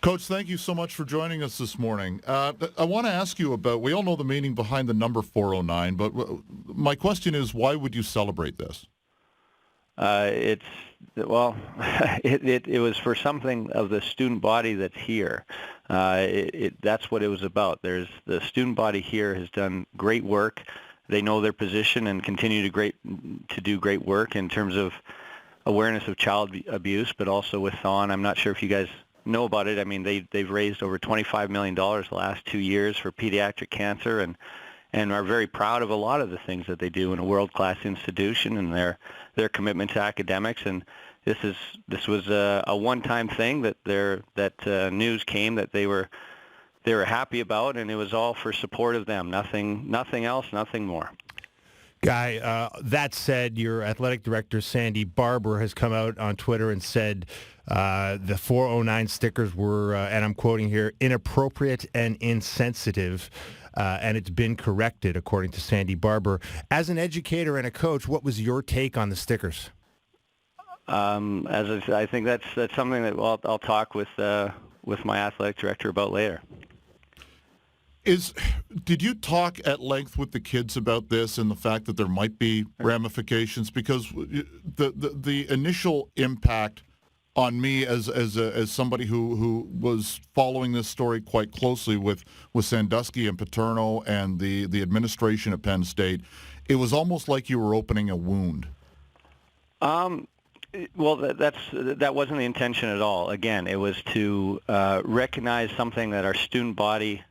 Coach, thank you so much for joining us this morning. I want to ask you about, we all know the meaning behind the number 409, but my question is, why would you celebrate this? It's well, it was for something of the student body that's here. That's what it was about. There's the student body here has done great work. They know their position and continue to do great work in terms of awareness of child abuse, but also with Thon. I'm not sure if you guys know about it. I mean, they've raised over $25 million the last 2 years for pediatric cancer, and are very proud of a lot of the things that they do in a world-class institution and their commitment to academics. And this was a one-time thing that news came that they were happy about, and it was all for support of them. Nothing else, nothing more. Guy, that said, your athletic director, Sandy Barbour, has come out on Twitter and said the 409 stickers were, and I'm quoting here, inappropriate and insensitive, and it's been corrected, according to Sandy Barbour. As an educator and a coach, what was your take on the stickers? I think that's something that I'll talk with my athletic director about later. Did you talk at length with the kids about this and the fact that there might be ramifications? Because the initial impact on me as somebody who was following this story quite closely with Sandusky and Paterno and the administration at Penn State, it was almost like you were opening a wound. Well, that wasn't the intention at all. Again, it was to recognize something that our student body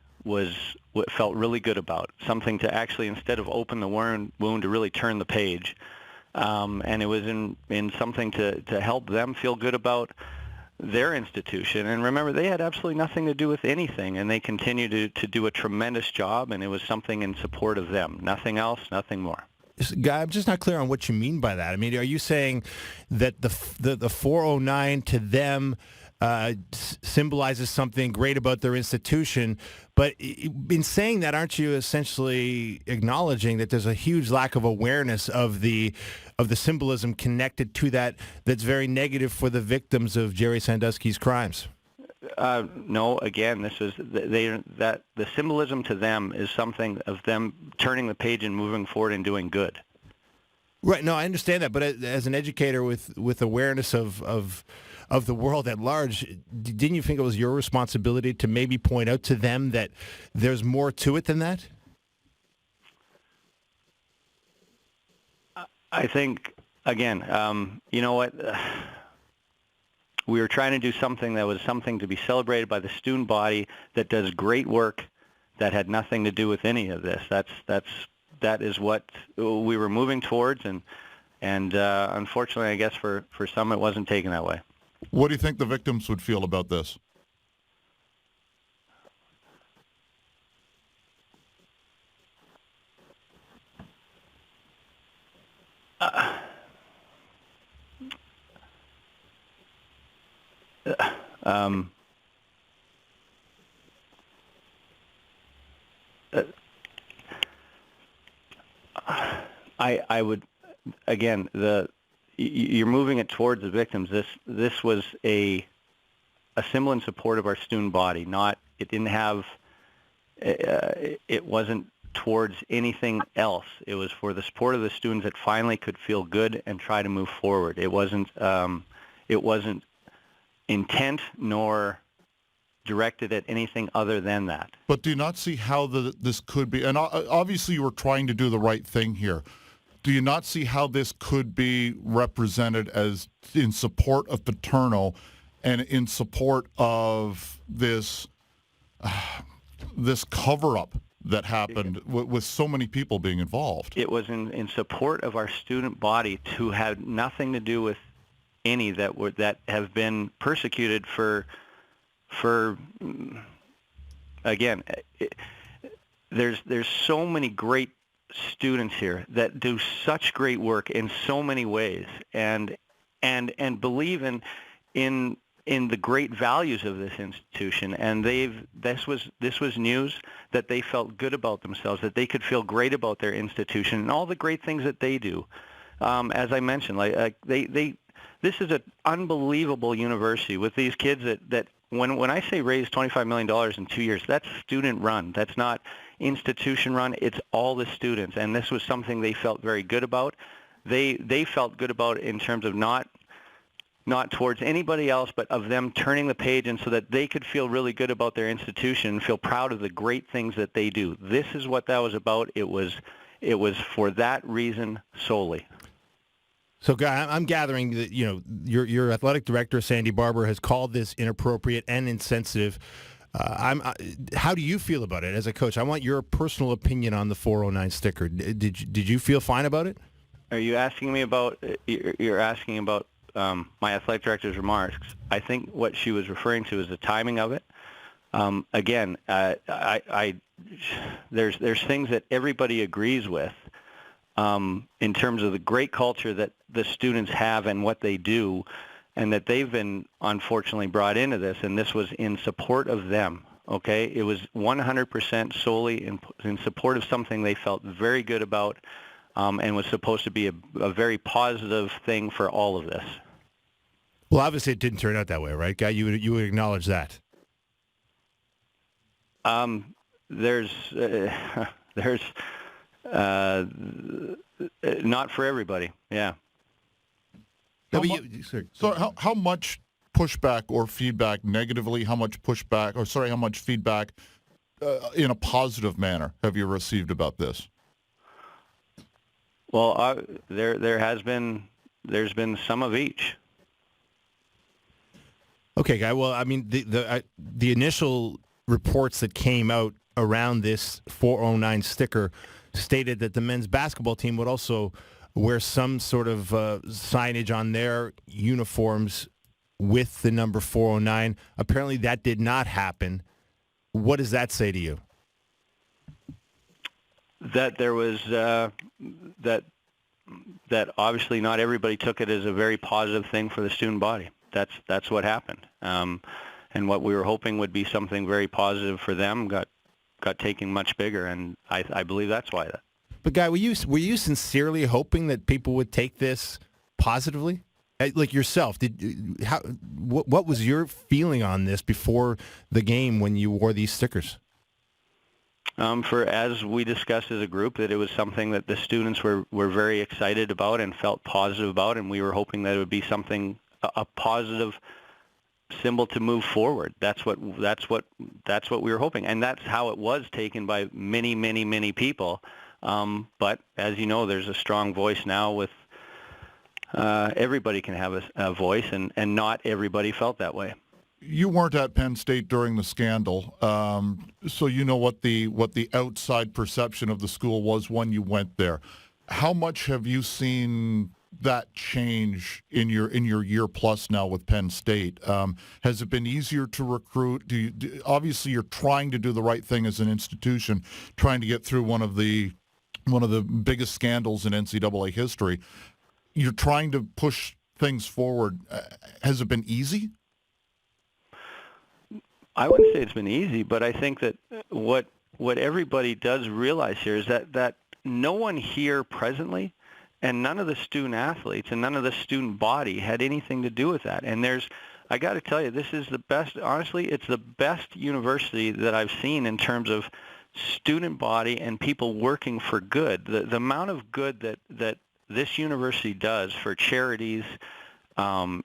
felt really good about, something to actually, instead of open the wound, to really turn the page. And it was in something to help them feel good about their institution. And remember, they had absolutely nothing to do with anything, and they continue to do a tremendous job, and it was something in support of them. Nothing else, nothing more. Guy, I'm just not clear on what you mean by that. I mean, are you saying that the 409 to them symbolizes something great about their institution, but in saying that, aren't you essentially acknowledging that there's a huge lack of awareness of the symbolism connected to that's very negative for the victims of Jerry Sandusky's crimes? No, again, the symbolism to them is something of them turning the page and moving forward and doing good. Right. No, I understand that, but as an educator with awareness of the world at large, didn't you think it was your responsibility to maybe point out to them that there's more to it than that? I think, again, you know what? We were trying to do something that was something to be celebrated by the student body that does great work that had nothing to do with any of this. That is what we were moving towards, and unfortunately, I guess for some, it wasn't taken that way. What do you think the victims would feel about this? I would, again, you're moving it towards the victims. This was a symbol in support of our student body. It wasn't towards anything else. It was for the support of the students that finally could feel good and try to move forward. It wasn't intent nor directed at anything other than that. But do you not see how this could be, and obviously you were trying to do the right thing here, do you not see how this could be represented as in support of Paterno and in support of this cover-up that happened with so many people being involved? It was in support of our student body who had nothing to do with any that have been persecuted for again, there's so many great students here that do such great work in so many ways and believe in the great values of this institution, and this was news that they felt good about themselves, that they could feel great about their institution and all the great things that they do. As I mentioned, this is an unbelievable university with these kids that when I say raise $25 million in 2 years, that's student run. That's not institution run. It's all the students, and this was something they felt very good about. They felt good about it in terms of not towards anybody else, but of them turning the page, and so that they could feel really good about their institution and feel proud of the great things that they do. This is what that was about. It was for that reason solely. So, Guy, I'm gathering that your athletic director, Sandy Barbour, has called this inappropriate and insensitive. How do you feel about it as a coach? I want your personal opinion on the 409 sticker. Did you feel fine about it? Are you asking me about? You're asking about my athletic director's remarks. I think what she was referring to is the timing of it. Again, there's things that everybody agrees with in terms of the great culture that the students have and what they do, and that they've been unfortunately brought into this, and this was in support of them. Okay, it was 100% solely in support of something they felt very good about, and was supposed to be a very positive thing for all of this. Well, obviously it didn't turn out that way, right, Guy? You would acknowledge that. There's not for everybody. Yeah. So how much pushback or feedback negatively? How much feedback in a positive manner have you received about this? Well, there's been some of each. Okay, Guy. Well, I mean, the initial reports that came out around this 409 sticker stated that the men's basketball team would also wear some sort of signage on their uniforms with the number 409. Apparently, that did not happen. What does that say to you? That there was that obviously not everybody took it as a very positive thing for the student body. That's what happened, and what we were hoping would be something very positive for them got taken much bigger, and I believe that's why that. But Guy, were you sincerely hoping that people would take this positively? Like yourself, what was your feeling on this before the game when you wore these stickers? As we discussed as a group, that it was something that the students were very excited about and felt positive about, and we were hoping that it would be something, a positive symbol to move forward. That's what we were hoping, and that's how it was taken by many people. But as you know, there's a strong voice now with everybody can have a voice, and not everybody felt that way. You weren't at Penn State during the scandal, so you know what the outside perception of the school was when you went there. How much have you seen that change in your year plus now with Penn State? Has it been easier to recruit? Obviously, you're trying to do the right thing as an institution, trying to get through one of the biggest scandals in NCAA history. You're trying to push things forward. Has it been easy? I wouldn't say it's been easy, but I think that what everybody does realize here is that no one here presently, and none of the student athletes and none of the student body had anything to do with that. And I got to tell you, this is the best, honestly, it's the best university that I've seen in terms of student body and people working for good. The amount of good that this university does for charities and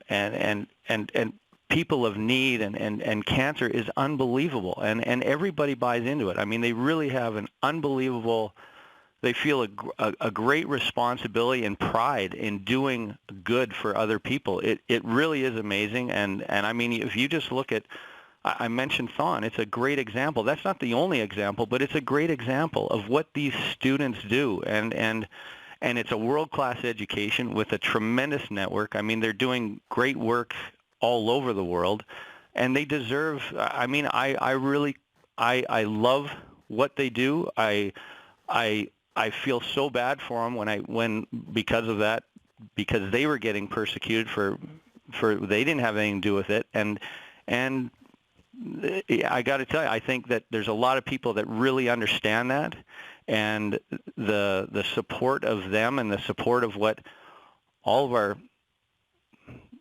people of need and cancer is unbelievable, and everybody buys into it. I mean, they really have an unbelievable, they feel a great responsibility and pride in doing good for other people. It really is amazing, and I mean, if you just look at, I mentioned Thon, it's a great example. That's not the only example, but it's a great example of what these students do, and it's a world-class education with a tremendous network. I mean, they're doing great work all over the world, and they deserve, I mean, I really love what they do. I feel so bad for them because of that, because they were getting persecuted for they didn't have anything to do with it, and I got to tell you, I think that there's a lot of people that really understand that, and the support of them and the support of what all of our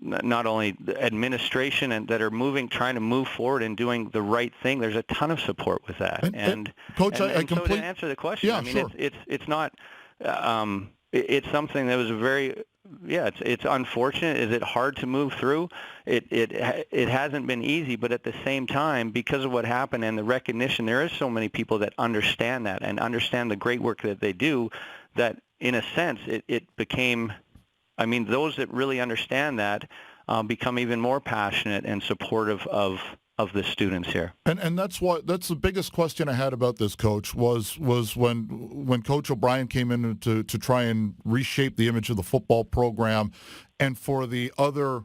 not only the administration and that are trying to move forward and doing the right thing. There's a ton of support with that. And Coach, I so to answer the question, Yeah, I mean, sure. it's not. It's something that was it's unfortunate. Is it hard to move through? It hasn't been easy, but at the same time, because of what happened and the recognition, there is so many people that understand that and understand the great work that they do, that in a sense it became, I mean, those that really understand that become even more passionate and supportive of the students here. And that's the biggest question I had about this, Coach, was when Coach O'Brien came in to try and reshape the image of the football program, and for the other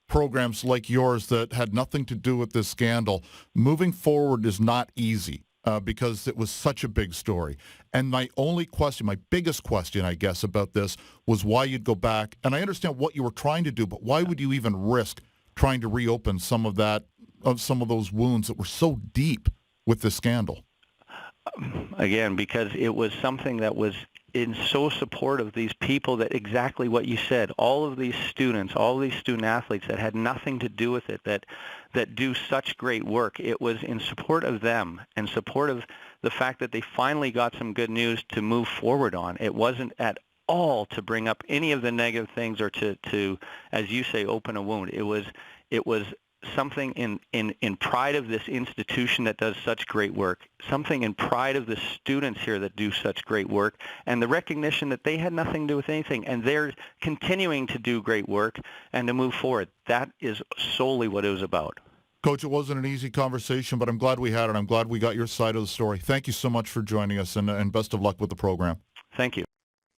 programs like yours that had nothing to do with this scandal, moving forward is not easy because it was such a big story. And my biggest question, I guess, about this was why you'd go back. And I understand what you were trying to do, but why would you even risk trying to reopen some of those wounds that were so deep with this scandal? Again, because it was something that was in so support of these people, that exactly what you said, all of these students, all of these student athletes that had nothing to do with it, that do such great work. It was in support of them and support of the fact that they finally got some good news to move forward on. It wasn't at all to bring up any of the negative things or to, as you say, open a wound. It was something in pride of this institution that does such great work, something in pride of the students here that do such great work, and the recognition that they had nothing to do with anything, and they're continuing to do great work and to move forward. That is solely what it was about. Coach, it wasn't an easy conversation, but I'm glad we had it. I'm glad we got your side of the story. Thank you so much for joining us, and best of luck with the program. Thank you.